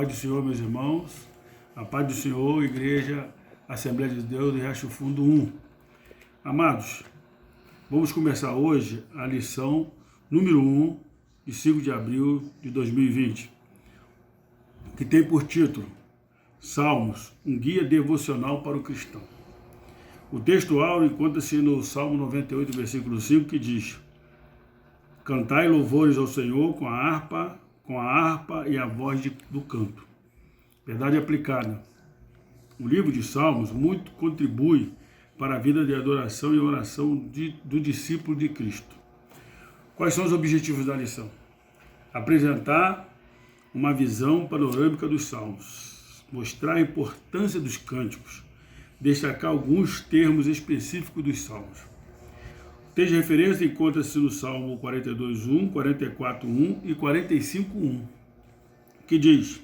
do Senhor, meus irmãos, a paz do Senhor, Igreja, Assembleia de Deus do Riacho Fundo 1. Amados, vamos começar hoje a lição número 1, de 5 de abril de 2020, que tem por título Salmos, um guia devocional para o cristão. O texto áureo encontra-se no Salmo 98, versículo 5, que diz: Cantai louvores ao Senhor com a harpa e a voz do canto. Verdade aplicada. O livro de Salmos muito contribui para a vida de adoração e oração do discípulo de Cristo. Quais são os objetivos da lição? Apresentar uma visão panorâmica dos Salmos, mostrar a importância dos cânticos, destacar alguns termos específicos dos Salmos. O texto de referência encontra-se no Salmo 42:1, 44:1 e 45:1, que diz: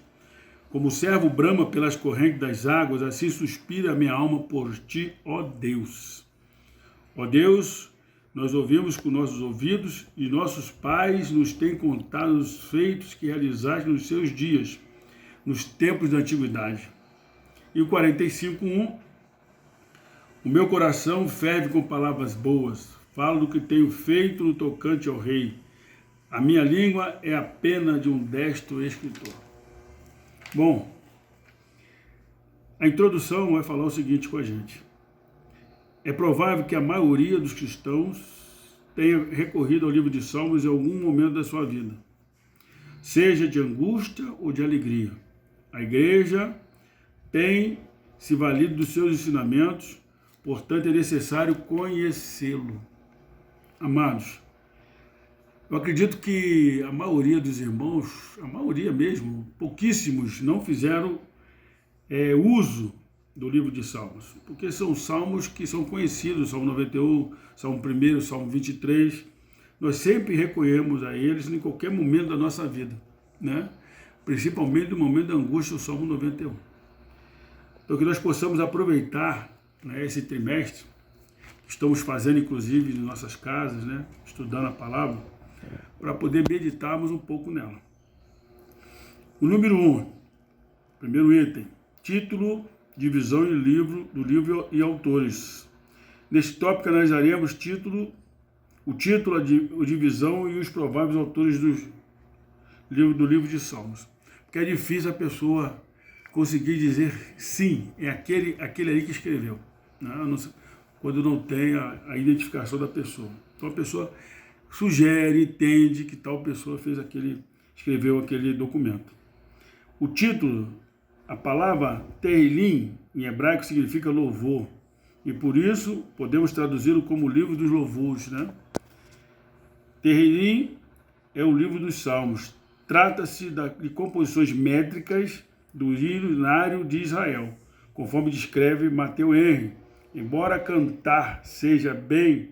Como o servo brama pelas correntes das águas, assim suspira a minha alma por ti, ó Deus. Ó Deus, nós ouvimos com nossos ouvidos e nossos pais nos têm contado os feitos que realizaste nos seus dias, nos tempos da antiguidade. E o 45:1, o meu coração ferve com palavras boas, falo do que tenho feito no tocante ao rei. A minha língua é a pena de um destro escritor. Bom, a introdução vai falar o seguinte com a gente. É provável que a maioria dos cristãos tenha recorrido ao livro de Salmos em algum momento da sua vida, seja de angústia ou de alegria. A igreja tem se valido dos seus ensinamentos, portanto é necessário conhecê-lo. Amados, eu acredito que a maioria dos irmãos, a maioria mesmo, pouquíssimos, não fizeram uso do livro de Salmos, porque são salmos que são conhecidos, Salmo 91, Salmo 1, Salmo 23, nós sempre recorremos a eles em qualquer momento da nossa vida, né? Principalmente no momento da angústia, o Salmo 91. Então que nós possamos aproveitar, né, esse trimestre, que estamos fazendo inclusive em nossas casas, né, estudando a palavra, para poder meditarmos um pouco nela. O número 1, primeiro item, título, divisão do livro e autores. Neste tópico analisaremos o título, a divisão e os prováveis autores do livro de Salmos. Porque é difícil a pessoa conseguir dizer sim, é aquele ali que escreveu, né? Quando não tem a identificação da pessoa. Então a pessoa sugere, entende que tal pessoa escreveu aquele documento. O título, a palavra Tehillim, em hebraico, significa louvor, e por isso podemos traduzi-lo como livro dos louvores, né? Tehillim é o livro dos Salmos. Trata-se de composições métricas do hinário de Israel, conforme descreve Matthew Henry. Embora cantar seja bem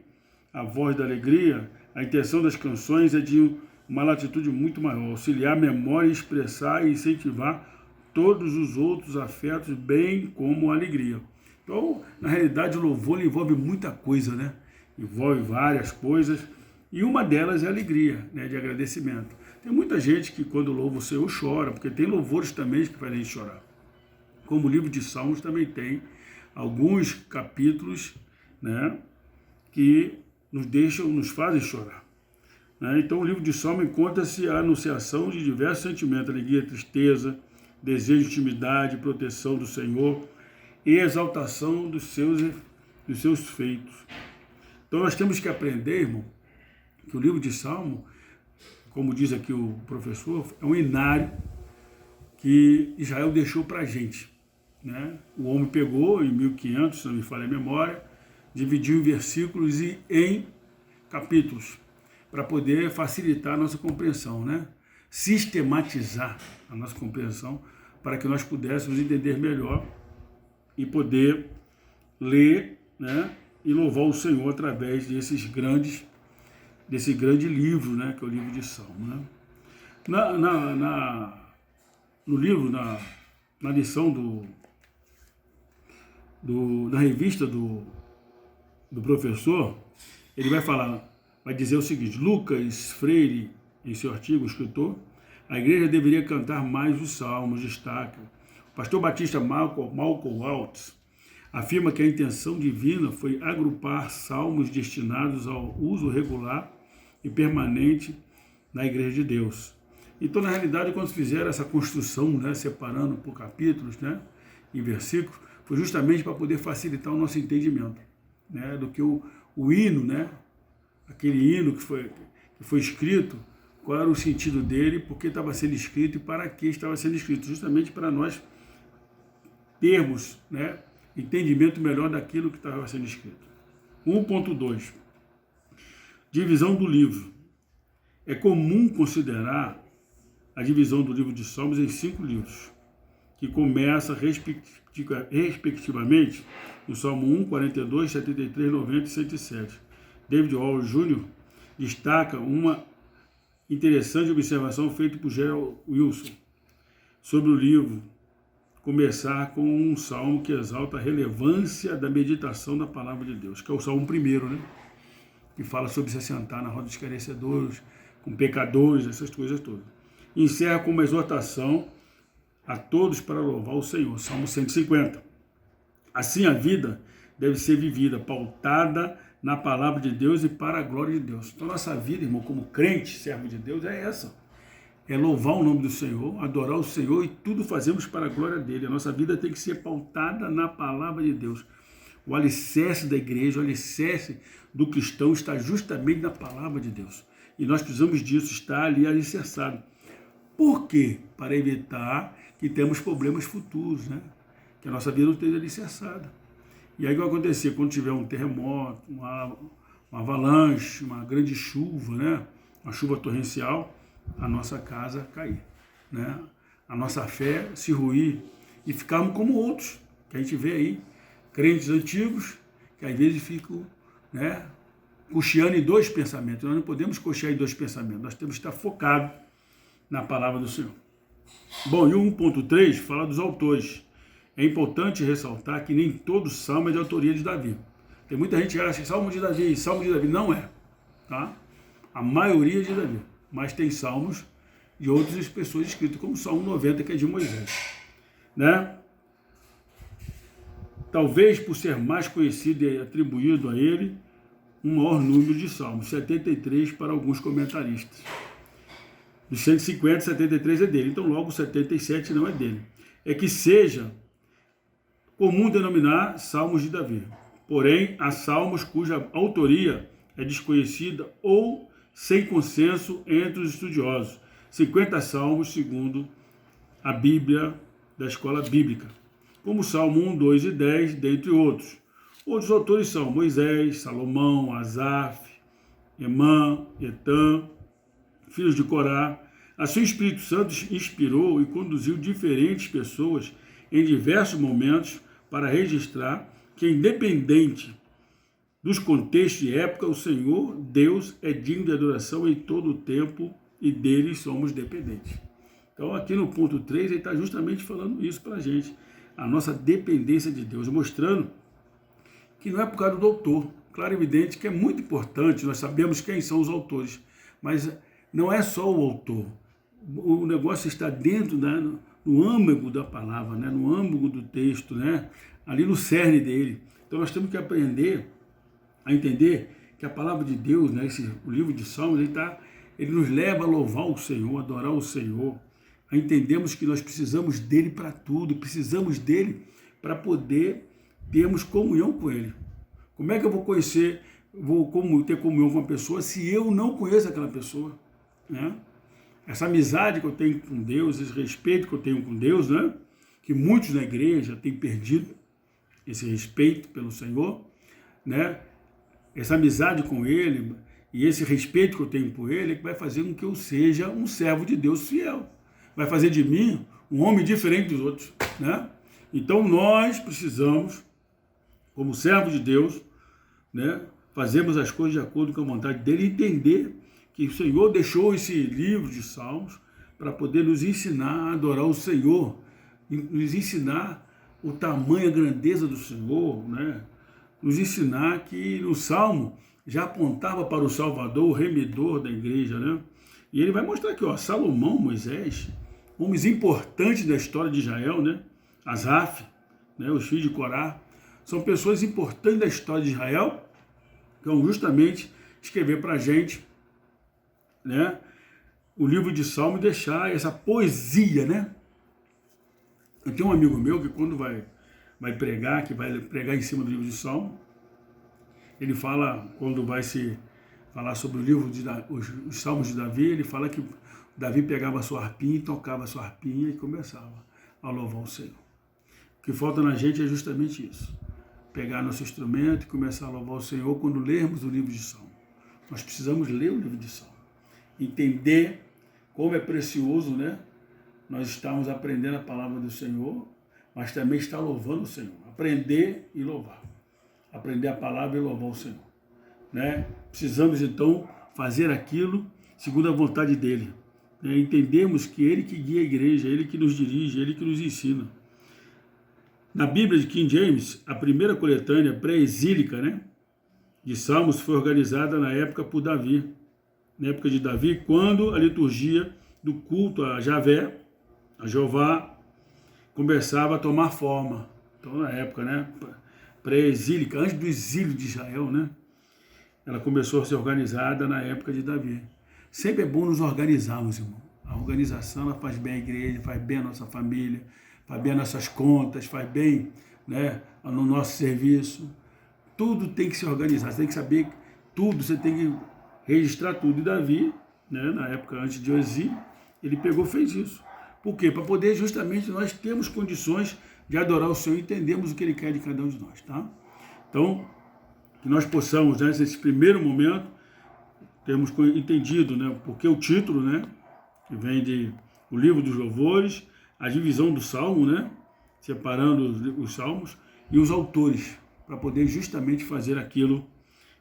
a voz da alegria, a intenção das canções é de uma latitude muito maior, auxiliar a memória, expressar e incentivar todos os outros afetos, bem como a alegria. Então, na realidade, o louvor envolve muita coisa, né? Envolve várias coisas, e uma delas é a alegria, né, de agradecimento. Tem muita gente que quando louva o Senhor chora, porque tem louvores também que fazem a gente chorar. Como o livro de Salmos também tem alguns capítulos, né, que nos fazem chorar, né? Então o livro de Salmos encontra-se a anunciação de diversos sentimentos, alegria, tristeza, desejo de intimidade, proteção do Senhor e exaltação dos seus feitos. Então nós temos que aprender, irmão, que o livro de Salmo, como diz aqui o professor, é um inário que Israel deixou para a gente, né? O homem pegou em 1500, se não me falha a memória, dividiu em versículos e em capítulos, para poder facilitar a nossa compreensão, né? Sistematizar a nossa compreensão, para que nós pudéssemos entender melhor e poder ler, né, e louvar o Senhor através desse grande livro, né, que é o livro de Salmo, né? No livro, na lição da revista do professor, ele vai dizer o seguinte: Lucas Freire, em seu artigo, o escritor, A igreja deveria cantar mais os salmos, destaca. O pastor batista Malcolm Waltz afirma que a intenção divina foi agrupar salmos destinados ao uso regular e permanente na igreja de Deus. Então, na realidade, quando fizeram essa construção, né, separando por capítulos, né, em versículos, foi justamente para poder facilitar o nosso entendimento, né, do que o hino, né, aquele hino que foi escrito, qual era o sentido dele, por que estava sendo escrito e para que estava sendo escrito, justamente para nós termos, né, entendimento melhor daquilo que estava sendo escrito. 1.2. Divisão do livro. É comum considerar a divisão do livro de Salmos em 5 livros, que começa respectivamente no Salmo 1, 42, 73, 90 e 107. David Hall Jr. destaca uma interessante observação feita por Gerald Wilson sobre o livro começar com um salmo que exalta a relevância da meditação da palavra de Deus, que é o Salmo 1, né? Que fala sobre se assentar na roda dos escarnecedores, com pecadores, essas coisas todas. Encerra com uma exortação a todos para louvar o Senhor, Salmo 150. Assim a vida deve ser vivida, pautada na palavra de Deus e para a glória de Deus. Então nossa vida, irmão, como crente, servo de Deus, é essa. É louvar o nome do Senhor, adorar o Senhor e tudo fazemos para a glória dele. A nossa vida tem que ser pautada na palavra de Deus. O alicerce da igreja, o alicerce do cristão está justamente na palavra de Deus. E nós precisamos disso, estar ali alicerçado. Por quê? Para evitar que temos problemas futuros, né? Que a nossa vida não esteja alicerçada. E aí o que vai acontecer? Quando tiver um terremoto, uma avalanche, uma grande chuva, né? Uma chuva torrencial, a nossa casa cair, né? A nossa fé se ruir e ficarmos como outros, que a gente vê aí, crentes antigos, que às vezes ficam, né, cocheando em 2 pensamentos. Nós não podemos cochear em 2 pensamentos, nós temos que estar focados na palavra do Senhor. Bom, e o 1.3 fala dos autores. É importante ressaltar que nem todo salmo é de autoria de Davi. Tem muita gente que acha que salmo de Davi, não é, tá? A maioria é de Davi, mas tem salmos de outras pessoas escritos, como o Salmo 90, que é de Moisés, né? Talvez por ser mais conhecido e atribuído a ele um maior número de salmos, 73 para alguns comentaristas. Dos 150, 73 é dele, então logo 77 não é dele. É que seja comum denominar salmos de Davi. Porém, há salmos cuja autoria é desconhecida ou sem consenso entre os estudiosos. 50 salmos segundo a Bíblia da Escola Bíblica, como o Salmo 1, 2 e 10, dentre outros. Outros autores são Moisés, Salomão, Asaf, Emã, Etã, filhos de Corá. Assim o Espírito Santo inspirou e conduziu diferentes pessoas em diversos momentos para registrar que, independente dos contextos e época, o Senhor, Deus, é digno de adoração em todo o tempo e dele somos dependentes. Então aqui no ponto 3 ele está justamente falando isso para a gente, a nossa dependência de Deus, mostrando que não é por causa do autor. Claro e evidente que é muito importante, nós sabemos quem são os autores, mas não é só o autor. O negócio está dentro, né, no âmago da palavra, né, no âmago do texto, né, ali no cerne dele. Então nós temos que aprender a entender que a palavra de Deus, né, o livro de Salmos, ele nos leva a louvar o Senhor, a adorar o Senhor, a entendermos que nós precisamos dele para tudo, precisamos dele para poder termos comunhão com ele. Como é que eu vou ter comunhão com uma pessoa se eu não conheço aquela pessoa, né? Essa amizade que eu tenho com Deus, esse respeito que eu tenho com Deus, né? Que muitos na igreja têm perdido esse respeito pelo Senhor, né? Essa amizade com Ele e esse respeito que eu tenho por Ele é que vai fazer com que eu seja um servo de Deus fiel. Vai fazer de mim um homem diferente dos outros, né? Então nós precisamos, como servos de Deus, né, fazermos as coisas de acordo com a vontade dele e entender que o Senhor deixou esse livro de Salmos para poder nos ensinar a adorar o Senhor, nos ensinar o tamanho, a grandeza do Senhor, né? Nos ensinar que no Salmo já apontava para o Salvador, o remidor da igreja, né? E ele vai mostrar aqui, ó, Salomão, Moisés, homens importantes da história de Israel, né? Asaf, né? Os filhos de Corá, são pessoas importantes da história de Israel, que vão justamente escrever para a gente, né? O livro de Salmo e deixar essa poesia, né? Eu tenho um amigo meu que quando vai pregar, que vai pregar em cima do livro de Salmo, ele fala, quando vai se falar sobre o livro de os Salmos de Davi, ele fala que Davi pegava a sua harpinha e tocava a sua harpinha e começava a louvar o Senhor. O que falta na gente é justamente isso. Pegar nosso instrumento e começar a louvar o Senhor quando lermos o livro de Salmo. Nós precisamos ler o livro de Salmo. Entender como é precioso, né? Nós estamos aprendendo a palavra do Senhor, mas também estar louvando o Senhor. Aprender e louvar. Aprender a palavra e louvar o Senhor. Né? Precisamos, então, fazer aquilo segundo a vontade dEle. Né? Entendemos que Ele que guia a igreja, Ele que nos dirige, Ele que nos ensina. Na Bíblia de King James, a primeira coletânea pré-exílica, né, de Salmos foi organizada na época por Davi. Na época de Davi, quando a liturgia do culto a Javé, a Jeová, começava a tomar forma. Então, na época, né, pré-exílica, antes do exílio de Israel, né, ela começou a ser organizada na época de Davi. Sempre é bom nos organizarmos, irmão. A organização ela faz bem a igreja, faz bem a nossa família, faz bem as nossas contas, faz bem, né, no nosso serviço. Tudo tem que se organizar, você tem que saber tudo, você tem que registrar tudo. E Davi, né, na época antes de exílio, ele fez isso. Por quê? Para poder justamente nós termos condições de adorar o Senhor e entendermos o que Ele quer de cada um de nós, tá? Então, que nós possamos, né, nesse primeiro momento, termos entendido, né, porque o título, né, que vem de o livro dos louvores, a divisão do salmo, né, separando os salmos e os autores, para poder justamente fazer aquilo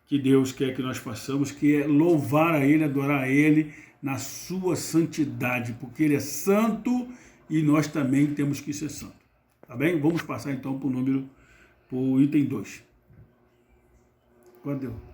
que Deus quer que nós façamos, que é louvar a Ele, adorar a Ele na sua santidade, porque Ele é santo e nós também temos que ser santos. Tá bem? Vamos passar então para o item 2. Quanto deu?